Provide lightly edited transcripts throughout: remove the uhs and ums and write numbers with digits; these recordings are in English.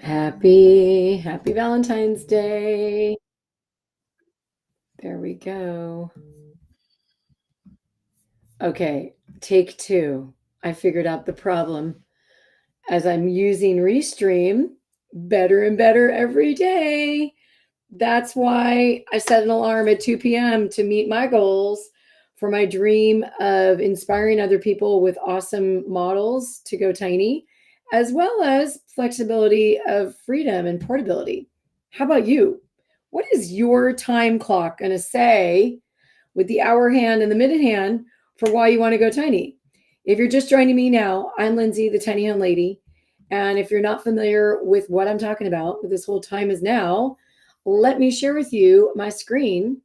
Happy Valentine's Day. There we go. Okay, take two. I figured out the problem. As I'm using Restream better and better every day. That's why I set an alarm at 2 p.m. to meet my goals for my dream of inspiring other people with awesome models to go tiny, as well as flexibility of freedom and portability. How about you? What is your time clock going to say with the hour hand and the minute hand for why you want to go tiny? If you're just joining me now, I'm Lindsay, the Tiny Home Lady. And if you're not familiar with what I'm talking about, with this whole time is now, let me share with you my screen.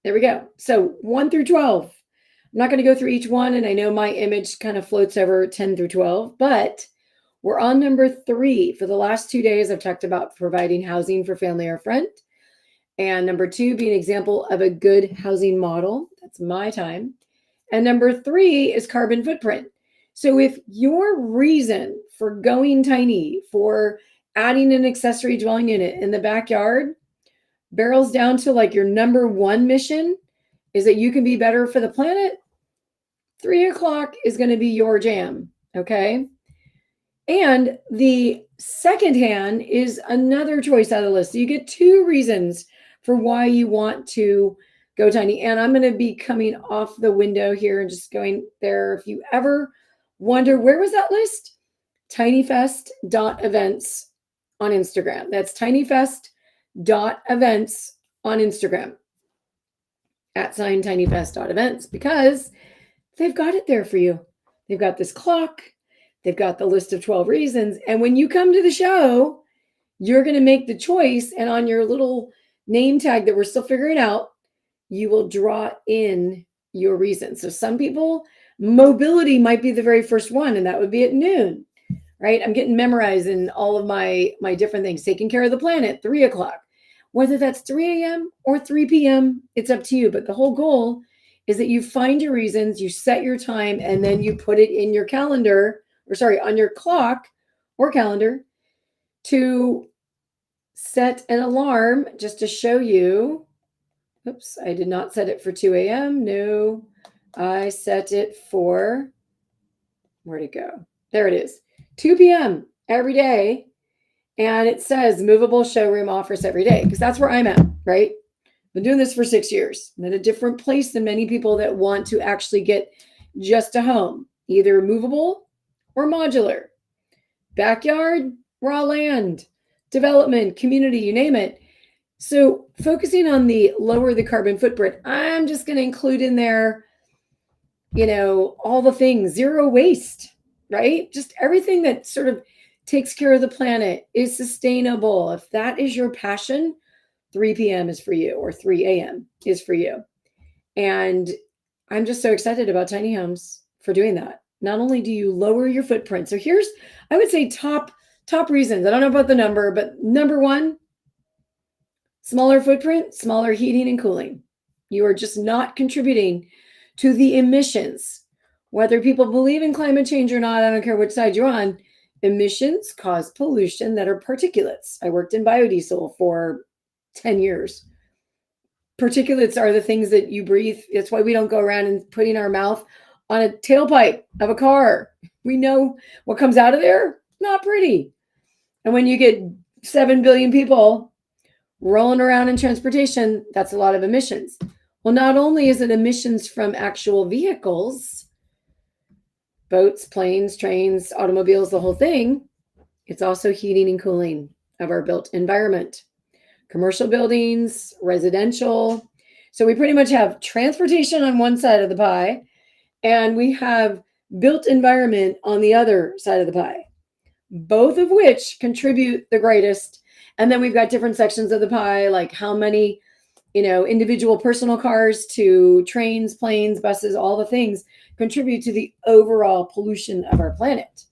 There we go. So 1 through 12. I'm not going to go through each one, and I know my image kind of floats over 10 through 12, but we're on number 3. For the last 2 days, I've talked about providing housing for family or friend. And number 2, be an example of a good housing model. That's my time. And number 3 is carbon footprint. So if your reason for going tiny, for adding an accessory dwelling unit in the backyard, barrels down to like your number 1 mission is that you can be better for the planet, 3 o'clock is going to be your jam. Okay. And the second hand is another choice out of the list. So you get 2 reasons for why you want to go tiny. And I'm going to be coming off the window here and just going there. If you ever wonder, where was that list? TinyFest.events on Instagram. That's TinyFest.events on Instagram. @TinyFest.events, because they've got it there for you. They've got this clock. They've got the list of 12 reasons. And when you come to the show, you're going to make the choice. And on your little name tag that we're still figuring out, you will draw in your reasons. So some people, mobility might be the very first one, and that would be at noon, right? I'm getting memorized in all of my different things. Taking care of the planet, 3 o'clock. Whether that's 3 a.m. or 3 p.m., it's up to you. But the whole goal is that you find your reasons, you set your time, and then you put it in your calendar, on your clock or calendar, to set an alarm just to show you. Oops, I did not set it for 2 a.m. No, I set it for, where'd it go? There it is, 2 p.m. every day. And it says movable showroom offers every day, because that's where I'm at, right? Been doing this for 6 years. I'm at a different place than many people that want to actually get just a home, either movable or modular. Backyard, raw land, development, community, you name it. So focusing on the lower the carbon footprint, I'm just going to include in there, all the things, zero waste, right? Just everything that sort of takes care of the planet, is sustainable. If that is your passion, 3 p.m. is for you, or 3 a.m. is for you. And I'm just so excited about tiny homes for doing that. Not only do you lower your footprint, so here's, I would say, top reasons. I don't know about the number, but number 1, smaller footprint, smaller heating and cooling. You are just not contributing to the emissions. Whether people believe in climate change or not, I don't care which side you're on, emissions cause pollution that are particulates. I worked in biodiesel for 10 years. Particulates are the things that you breathe. That's why we don't go around and putting our mouth on a tailpipe of a car. We know what comes out of there, not pretty. And when you get 7 billion people rolling around in transportation, that's a lot of emissions. Well, not only is it emissions from actual vehicles, boats, planes, trains, automobiles, the whole thing, it's also heating and cooling of our built environment. Commercial buildings, residential. So we pretty much have transportation on one side of the pie, and we have built environment on the other side of the pie, both of which contribute the greatest. And then we've got different sections of the pie, like how many, individual personal cars to trains, planes, buses, all the things contribute to the overall pollution of our planet.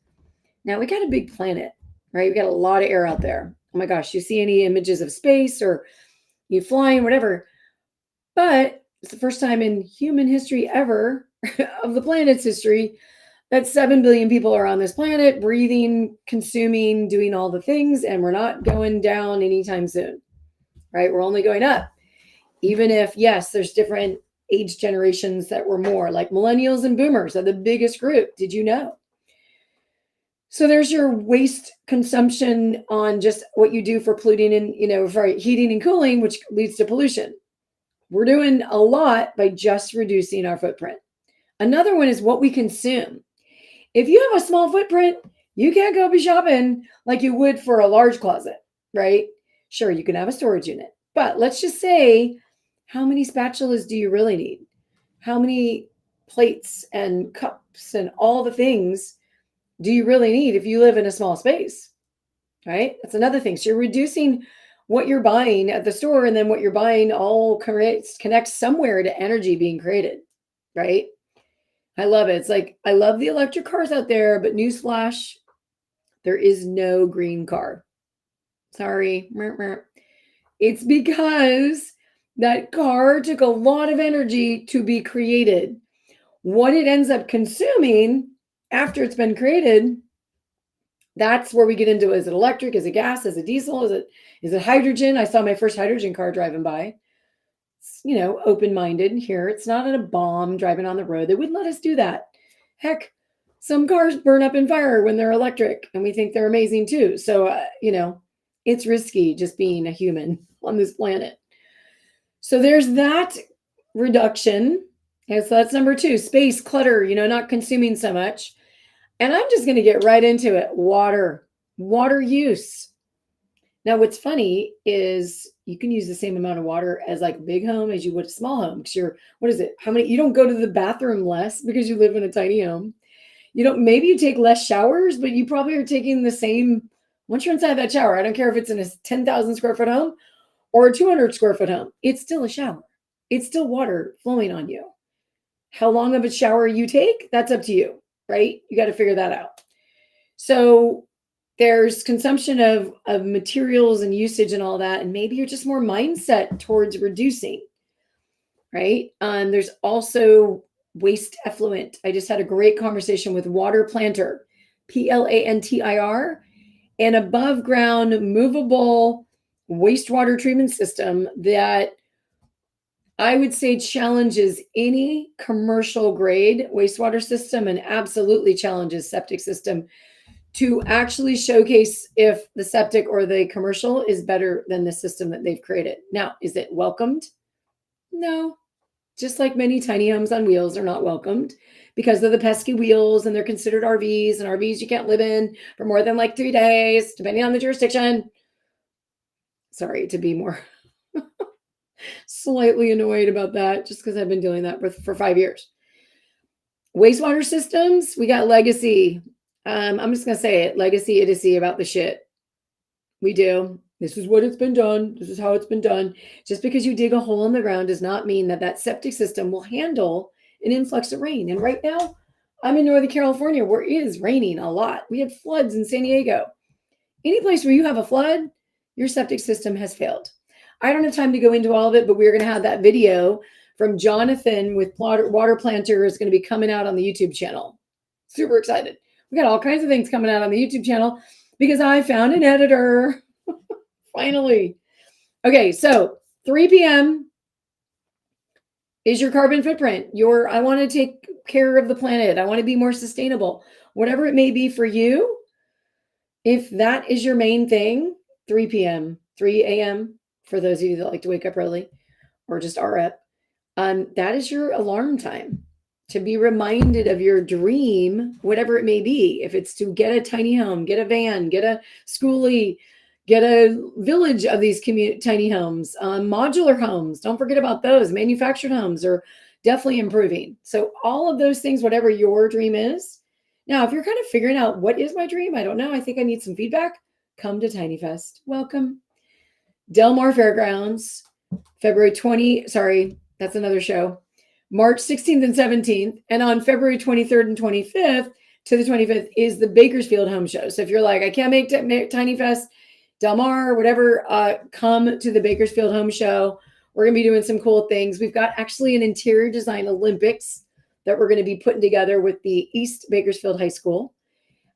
Now, we got a big planet, right? We got a lot of air out there. Oh my gosh, you see any images of space, or you flying, whatever. But it's the first time in human history ever, of the planet's history, that 7 billion people are on this planet, breathing, consuming, doing all the things, and we're not going down anytime soon, right? We're only going up. Even if, yes, there's different age generations that were more, like millennials and boomers are the biggest group. Did you know? So there's your waste consumption on just what you do for polluting and, for heating and cooling, which leads to pollution. We're doing a lot by just reducing our footprint. Another one is what we consume. If you have a small footprint, you can't go be shopping like you would for a large closet, right? Sure, you can have a storage unit, but let's just say, how many spatulas do you really need? How many plates and cups and all the things do you really need if you live in a small space, right? That's another thing. So you're reducing what you're buying at the store, and then what you're buying all connects somewhere to energy being created, right? I love it. It's like, I love the electric cars out there, but newsflash, there is no green car. Sorry. It's because that car took a lot of energy to be created. What it ends up consuming after it's been created, that's where we get into, is it electric? Is it gas? Is it diesel? Is it hydrogen? I saw my first hydrogen car driving by. It's, open-minded here. It's not a bomb driving on the road. They wouldn't let us do that. Heck, some cars burn up in fire when they're electric, and we think they're amazing too. So, it's risky just being a human on this planet. So there's that reduction. Okay, so that's number 2, space, clutter, not consuming so much. And I'm just going to get right into it. Water use. Now, what's funny is you can use the same amount of water as like a big home as you would a small home. Because you don't go to the bathroom less because you live in a tiny home. Maybe you take less showers, but you probably are taking the same, once you're inside that shower. I don't care if it's in a 10,000 square foot home or a 200 square foot home. It's still a shower. It's still water flowing on you. How long of a shower you take, that's up to you, right? You got to figure that out. So there's consumption of materials and usage and all that. And maybe you're just more mindset towards reducing, right? There's also waste effluent. I just had a great conversation with Water Planter, Plantir, an above ground movable wastewater treatment system that I would say challenges any commercial grade wastewater system, and absolutely challenges septic system to actually showcase if the septic or the commercial is better than the system that they've created. Now, is it welcomed? No. Just like many tiny homes on wheels are not welcomed because of the pesky wheels, and they're considered RVs, and RVs you can't live in for more than like 3 days, depending on the jurisdiction. Sorry to be more slightly annoyed about that, just because I've been doing that for 5 years. Wastewater systems, we got legacy. I'm just going to say it, legacy idiocy about the shit. We do. This is what it's been done. This is how it's been done. Just because you dig a hole in the ground does not mean that septic system will handle an influx of rain. And right now, I'm in Northern California where it is raining a lot. We had floods in San Diego. Any place where you have a flood, your septic system has failed. I don't have time to go into all of it, but we're going to have that video from Jonathan with Water Planter is going to be coming out on the YouTube channel. Super excited. We got all kinds of things coming out on the YouTube channel because I found an editor. Finally. Okay, so 3 p.m. is your carbon footprint. I want to take care of the planet. I want to be more sustainable. Whatever it may be for you, if that is your main thing, 3 p.m., 3 a.m., for those of you that like to wake up early or just are up, that is your alarm time to be reminded of your dream, whatever it may be. If it's to get a tiny home, get a van, get a schoolie, get a village of these tiny homes, modular homes. Don't forget about those. Manufactured homes are definitely improving. So all of those things, whatever your dream is. Now, if you're kind of figuring out what is my dream, I don't know. I think I need some feedback. Come to TinyFest. Welcome. Del Mar Fairgrounds, that's another show. March 16th and 17th. And on February 23rd and 25th to the 25th is the Bakersfield Home Show. So if you're like, I can't make TinyFest, Del Mar, whatever, come to the Bakersfield Home Show. We're going to be doing some cool things. We've got actually an interior design Olympics that we're going to be putting together with the East Bakersfield High School.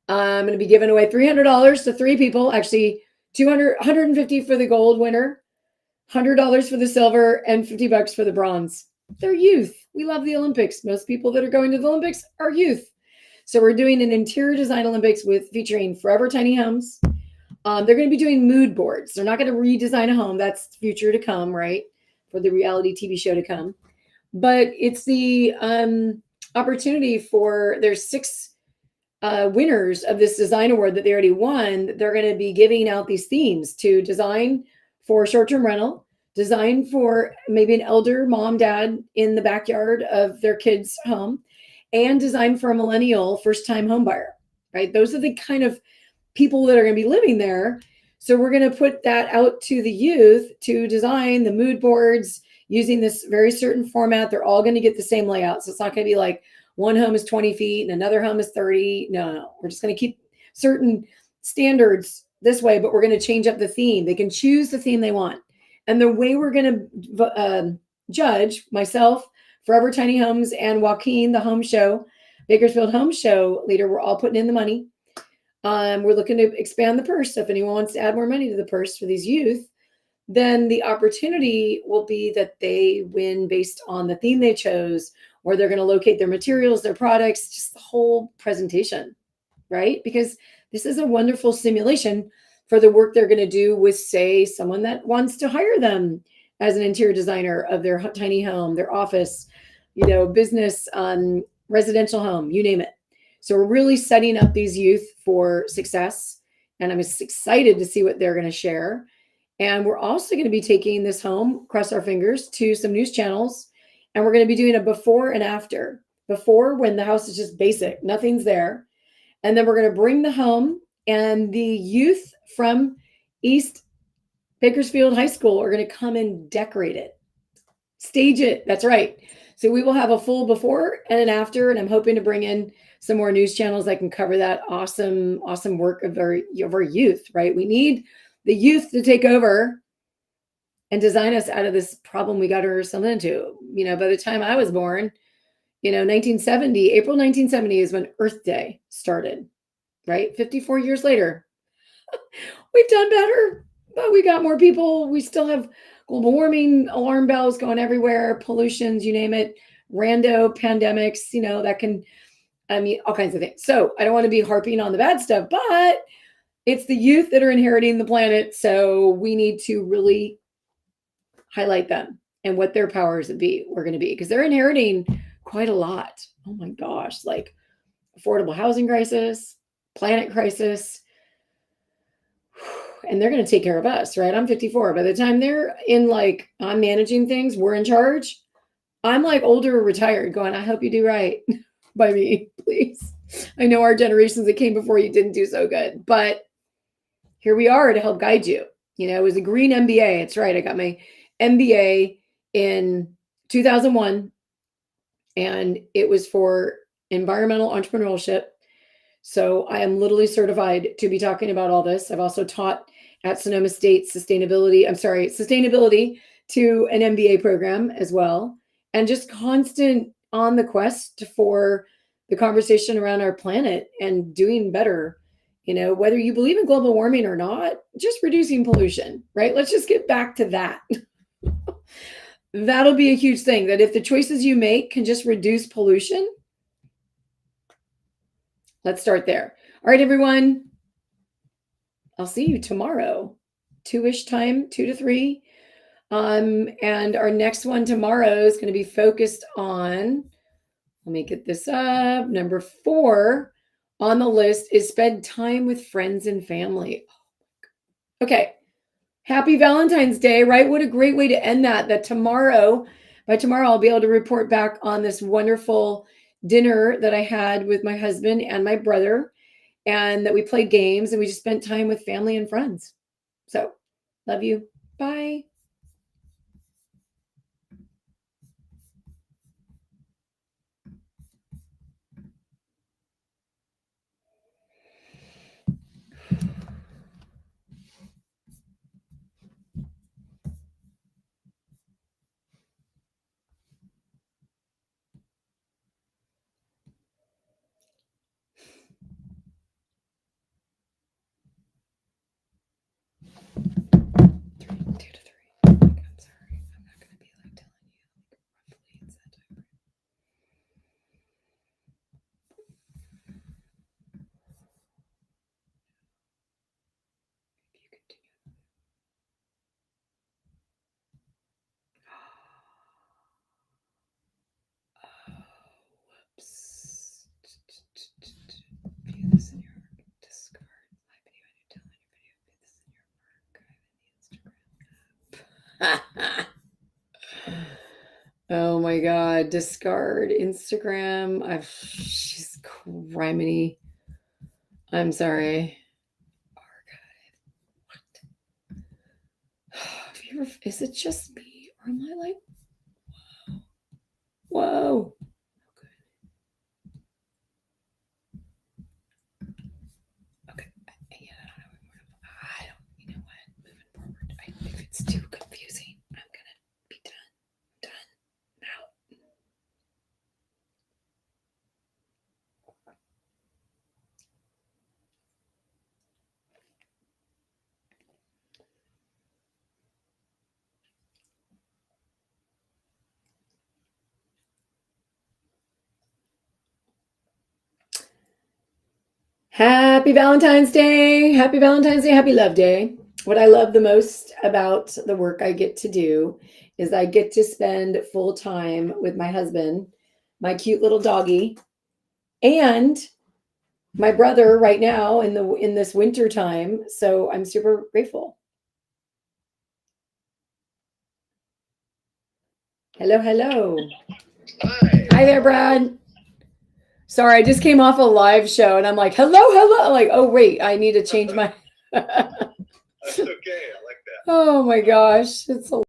I'm going to be giving away $300 to 3 people, actually 150 for the gold winner, $100 for the silver, and $50 for the bronze. They're youth. We love the Olympics. Most people that are going to the Olympics are youth. So we're doing an interior design Olympics featuring Forever Tiny Homes. They're going to be doing mood boards. They're not going to redesign a home. That's the future to come, right? For the reality TV show to come. But it's the opportunity for, there's 6 winners of this design award that they already won. They're going to be giving out these themes to design for short-term rental, design for maybe an elder mom, dad in the backyard of their kid's home, and design for a millennial first-time home buyer, right? Those are the kind of people that are going to be living there. So we're going to put that out to the youth to design the mood boards using this very certain format. They're all going to get the same layout. So it's not going to be like one home is 20 feet and another home is 30. No. We're just going to keep certain standards this way, but we're going to change up the theme. They can choose the theme they want. And the way we're going to judge, myself, Forever Tiny Homes, and Joaquin, the home show, Bakersfield home show leader, we're all putting in the money. We're looking to expand the purse. So if anyone wants to add more money to the purse for these youth, then the opportunity will be that they win based on the theme they chose, or they're going to locate their materials, their products, just the whole presentation, right? Because this is a wonderful simulation for the work they're going to do with, say, someone that wants to hire them as an interior designer of their tiny home, their office, business, residential home, you name it. So we're really setting up these youth for success, and I'm excited to see what they're going to share. And we're also going to be taking this home, cross our fingers, to some news channels, and we're going to be doing a before and after. Before, when the house is just basic, nothing's there. And then we're going to bring the home, and the youth from East Bakersfield High School are going to come and decorate it, stage it. That's right. So we will have a full before and an after, and I'm hoping to bring in some more news channels that can cover that awesome work of our youth, right? We need the youth to take over and design us out of this problem we got ourselves into. By the time I was born, 1970, April 1970 is when Earth Day started, right? 54 years later, we've done better, but we got more people. We still have global warming alarm bells going everywhere, pollutions, you name it, rando pandemics, that can, all kinds of things. So I don't want to be harping on the bad stuff, but it's the youth that are inheriting the planet. So we need to really highlight them and what their powers we're going to be, because they're inheriting quite a lot. Oh my gosh, like affordable housing crisis, planet crisis, and they're going to take care of us, right? I'm 54. By the time they're in, I'm managing things, we're in charge, I'm like older, retired, going, I hope you do right by me, please. I know our generations that came before you didn't do so good, but here we are to help guide you. It was a green MBA. It's right. I got my MBA in 2001, and it was for environmental entrepreneurship. So I am literally certified to be talking about all this. I've also taught at Sonoma State sustainability to an MBA program as well. And just constant on the quest for the conversation around our planet and doing better. Whether you believe in global warming or not, just reducing pollution, right? Let's just get back to that. That'll be a huge thing, that if the choices you make can just reduce pollution, let's start there. All right, everyone. I'll see you tomorrow, 2-ish time, 2 to 3. And our next one tomorrow is going to be focused on, let me get this up, number 4 on the list is spend time with friends and family. Okay. Happy Valentine's Day, right? What a great way to end that by tomorrow, I'll be able to report back on this wonderful dinner that I had with my husband and my brother, and that we played games and we just spent time with family and friends. So, love you. Bye. Oh my God. Discard Instagram. She's criminy. I'm sorry. Have you ever, is it just me? Or am I like, whoa. Okay. Yeah, I don't, you know what? Moving forward. If it's too confusing, I'm gonna be done now. Happy Valentine's Day. Happy Valentine's Day. Happy Love Day. What I love the most about the work I get to do is I get to spend full time with my husband, my cute little doggy, and my brother right now in this winter time. So I'm super grateful. Hello, hello. Hi there, Brad. Sorry, I just came off a live show and I'm like, hello. I'm like, oh wait, I need to change my That's okay. I like that. Oh my gosh. It's a